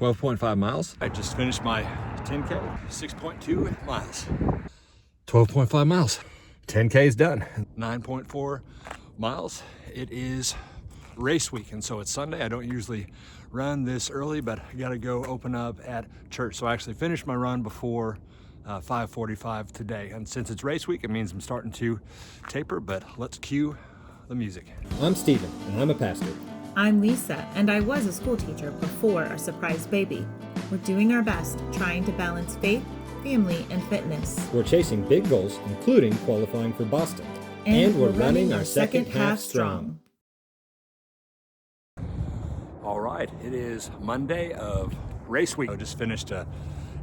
12.5 miles. I just finished my 10K, 6.2 miles. 12.5 miles. 10K is done. 9.4 miles. It is race week, and so it's Sunday. I don't usually run this early, but I gotta go open up at church. So I actually finished my run before 5:45 today. And since it's race week, it means I'm starting to taper, but let's cue the music. I'm Steven, and I'm a pastor. I'm Lisa, and I was a school teacher before our surprise baby. We're doing our best, trying to balance faith, family, and fitness. We're chasing big goals, including qualifying for Boston. And we're running our second half strong. All right, it is Monday of race week. I just finished a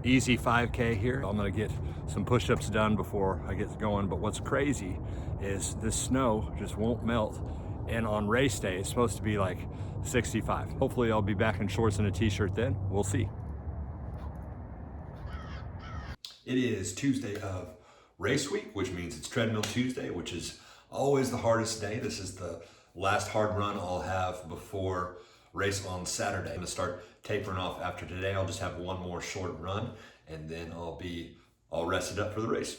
easy 5K here. I'm gonna get some push-ups done before I get going, but what's crazy is this snow just won't melt, and on race day, it's supposed to be like 65. Hopefully I'll be back in shorts and a t-shirt then. We'll see. It is Tuesday of race week, which means it's Treadmill Tuesday, which is always the hardest day. This is the last hard run I'll have before race on Saturday. I'm gonna start tapering off after today. I'll just have one more short run, and then I'll be all rested up for the race.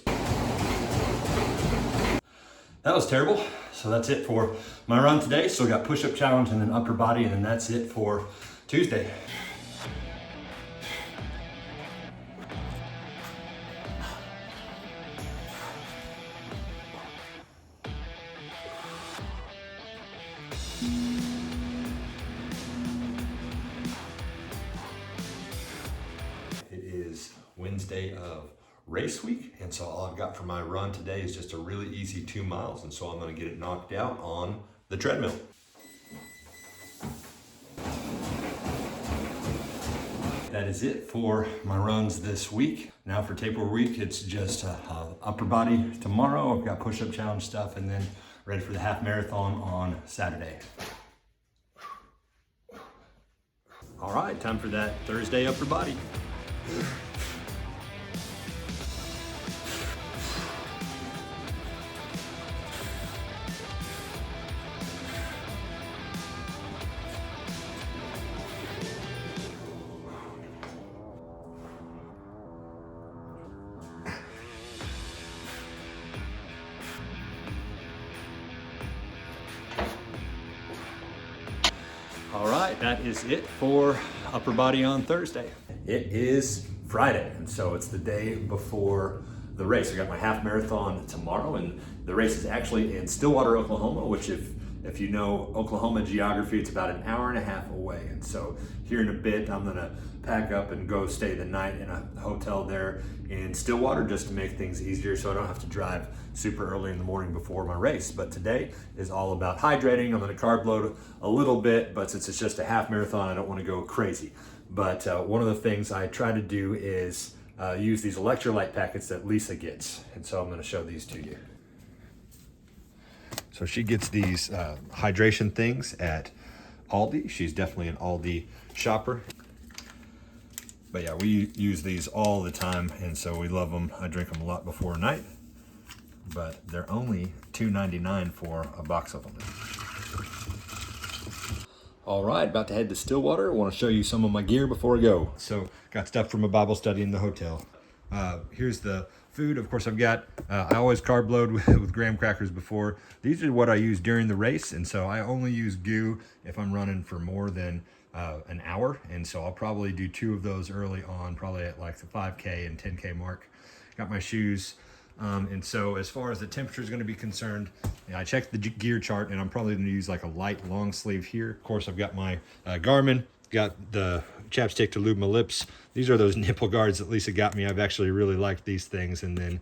That was terrible. So that's it for my run today. So we got push-up challenge and then upper body, and then that's it for Tuesday. Wednesday of race week, and so all I've got for my run today is just a really easy 2 miles, and so I'm going to get it knocked out on the treadmill. That is it for my runs this week. Now for taper week, it's just upper body tomorrow. I've got push-up challenge stuff, and then ready for the half marathon on Saturday. All right, time for that Thursday upper body. All right, that is it for upper body on Thursday. It is Friday, and so it's the day before the race. I got my half marathon tomorrow, and the race is actually in Stillwater, Oklahoma, which if you know Oklahoma geography, it's about an hour and a half away. And so here in a bit, I'm gonna pack up and go stay the night in a hotel there in Stillwater just to make things easier so I don't have to drive super early in the morning before my race. But today is all about hydrating. I'm gonna carb load a little bit, but since it's just a half marathon, I don't wanna go crazy. But one of the things I try to do is use these electrolyte packets that Lisa gets. And so I'm gonna show these to you. So she gets these hydration things at Aldi. She's definitely an Aldi shopper. But yeah, we use these all the time, and so we love them. I drink them a lot before night, but they're only $2.99 for a box of them. All right, about to head to Stillwater. I want to show you some of my gear before I go. So got stuff from a Bible study in the hotel. Here's the food. Of course, I've got, I always carb load with graham crackers before. These are what I use during the race, and so I only use GU if I'm running for more than an hour, and so I'll probably do 2 of those early on, probably at like the 5K and 10K mark. Got my shoes, and so as far as the temperature is going to be concerned, I checked the gear chart, and I'm probably going to use like a light long sleeve here. Of course, I've got my Garmin, got the chapstick to lube my lips. These are those nipple guards that Lisa got me. I've actually really liked these things, and then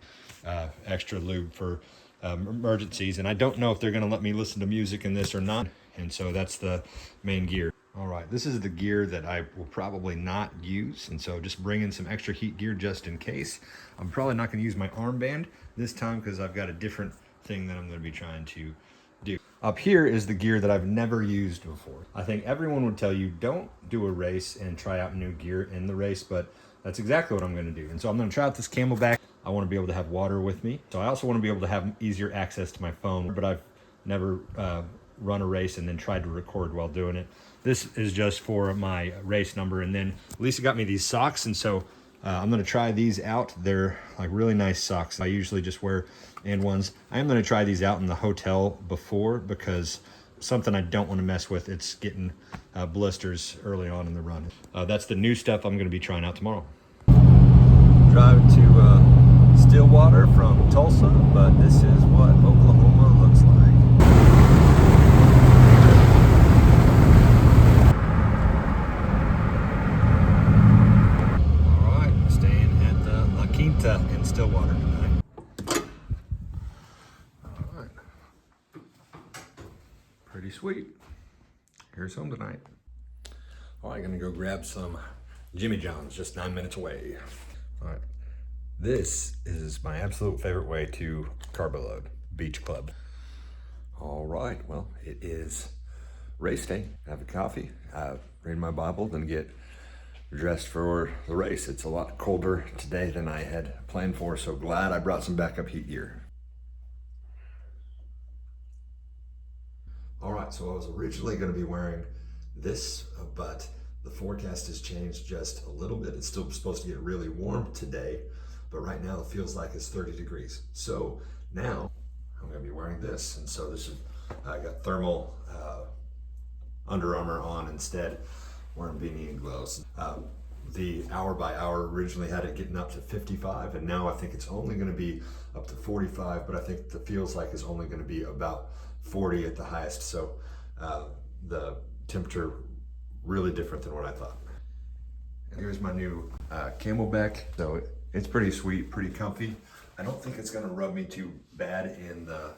extra lube for emergencies. And I don't know if they're going to let me listen to music in this or not, and so that's the main gear. All right, this is the gear that I will probably not use, and so just bring in some extra heat gear just in case. I'm probably not going to use my armband this time because I've got a different thing that I'm going to be trying to do. Up here is the gear that I've never used before. I think everyone would tell you don't do a race and try out new gear in the race, but that's exactly what I'm going to do. And so I'm going to try out this Camelbak. I want to be able to have water with me. So I also want to be able to have easier access to my phone, but I've never run a race and then tried to record while doing it. this is just for my race number. And then Lisa got me these socks, and so I'm gonna try these out. They're like really nice socks. I usually just wear and ones. I am gonna try these out in the hotel before, because something I don't want to mess with. It's getting blisters early on in the run. That's the new stuff I'm gonna be trying out tomorrow. Driving to Stillwater from Tulsa, but this is what Oklahoma looks like. In Stillwater tonight. All right. Pretty sweet. Here's home tonight. All right, gonna go grab some Jimmy John's, just 9 minutes away. All right. This is my absolute favorite way to carbo load, Beach Club. All right, well, it is race day. Have a coffee, read my Bible, then get dressed for the race. It's a lot colder today than I had planned for, so glad I brought some backup heat gear. All right, so I was originally going to be wearing this, but the forecast has changed just a little bit. It's still supposed to get really warm today, but right now it feels like it's 30 degrees. So now I'm going to be wearing this, and so this is, I got thermal Under Armour on instead. Wearing beanie and gloves. The hour by hour originally had it getting up to 55, and now I think it's only going to be up to 45, but I think the feels like it's only going to be about 40 at the highest. So the temperature really different than what I thought. And here's my new Camelbak. So it's pretty sweet, pretty comfy. I don't think it's going to rub me too bad in the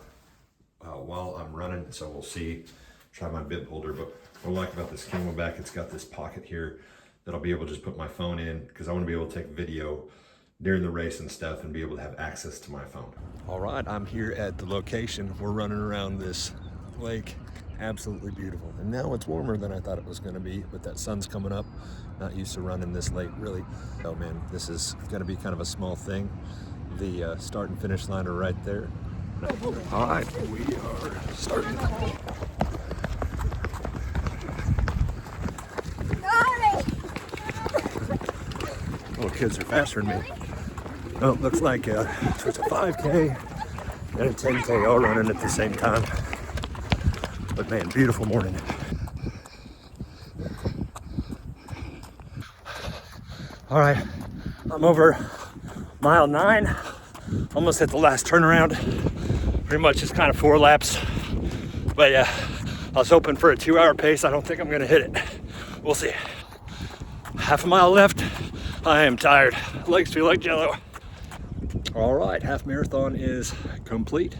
while I'm running, so we'll see. Try my bib holder, but what I like about this Camelbak, it's got this pocket here that I'll be able to just put my phone in, because I want to be able to take video during the race and stuff and be able to have access to my phone. All right, I'm here at the location. We're running around this lake. Absolutely beautiful. And now it's warmer than I thought it was going to be, but that sun's coming up. Not used to running this late, really. Oh man, this is going to be kind of a small thing. The start and finish line are right there. All right, we are starting. Little kids are faster than me. Oh, looks like so it's a 5K and a 10K all running at the same time. But man, beautiful morning. All right, I'm over mile 9, almost at the last turnaround. Pretty much just kind of 4 laps. But yeah, I was hoping for a 2-hour pace. I don't think I'm gonna hit it. We'll see. Half a mile left. I am tired. Legs feel like jello. All right, half marathon is complete.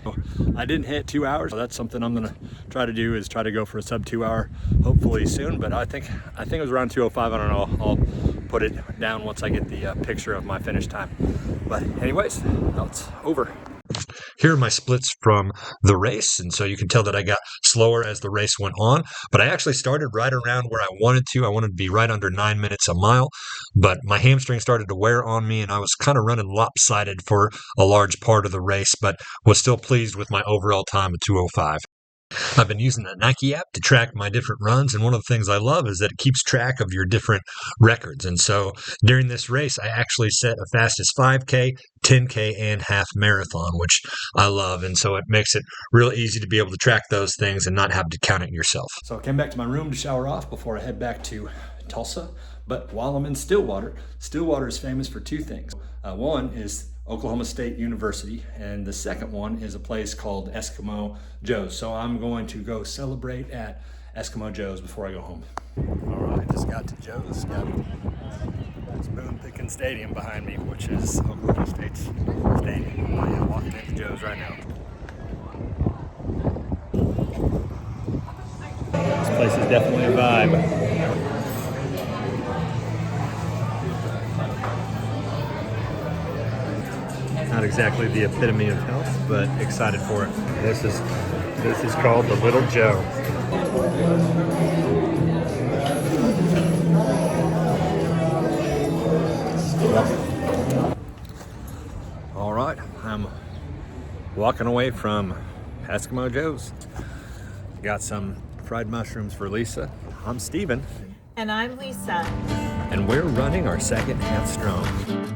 I didn't hit 2 hours. So that's something I'm gonna try to do, is try to go for a sub 2 hour, hopefully soon. But I think it was around 2:05. I don't know. I'll put it down once I get the picture of my finish time. But anyways, now it's over. Here are my splits from the race, and so you can tell that I got slower as the race went on, but I actually started right around where I wanted to. I wanted to be right under 9 minutes a mile, but my hamstring started to wear on me, and I was kind of running lopsided for a large part of the race, but was still pleased with my overall time of 2:05. I've been using the Nike app to track my different runs, and one of the things I love is that it keeps track of your different records. And so during this race, I actually set a fastest 5K, 10K, and half marathon, which I love. And so it makes it real easy to be able to track those things and not have to count it yourself. So I came back to my room to shower off before I head back to Tulsa. But while I'm in Stillwater, Stillwater is famous for 2 things. One is Oklahoma State University, and the second one is a place called Eskimo Joe's. So I'm going to go celebrate at Eskimo Joe's before I go home. All right, just got to Joe's. Got Spoon Picking Stadium behind me, which is Oklahoma State's stadium. I am walking into Joe's right now. This place is definitely a vibe. Not exactly the epitome of health, but excited for it. This is called the Little Joe. All right, I'm walking away from Eskimo Joe's. Got some fried mushrooms for Lisa. I'm Steven. And I'm Lisa. And we're running our second half strong.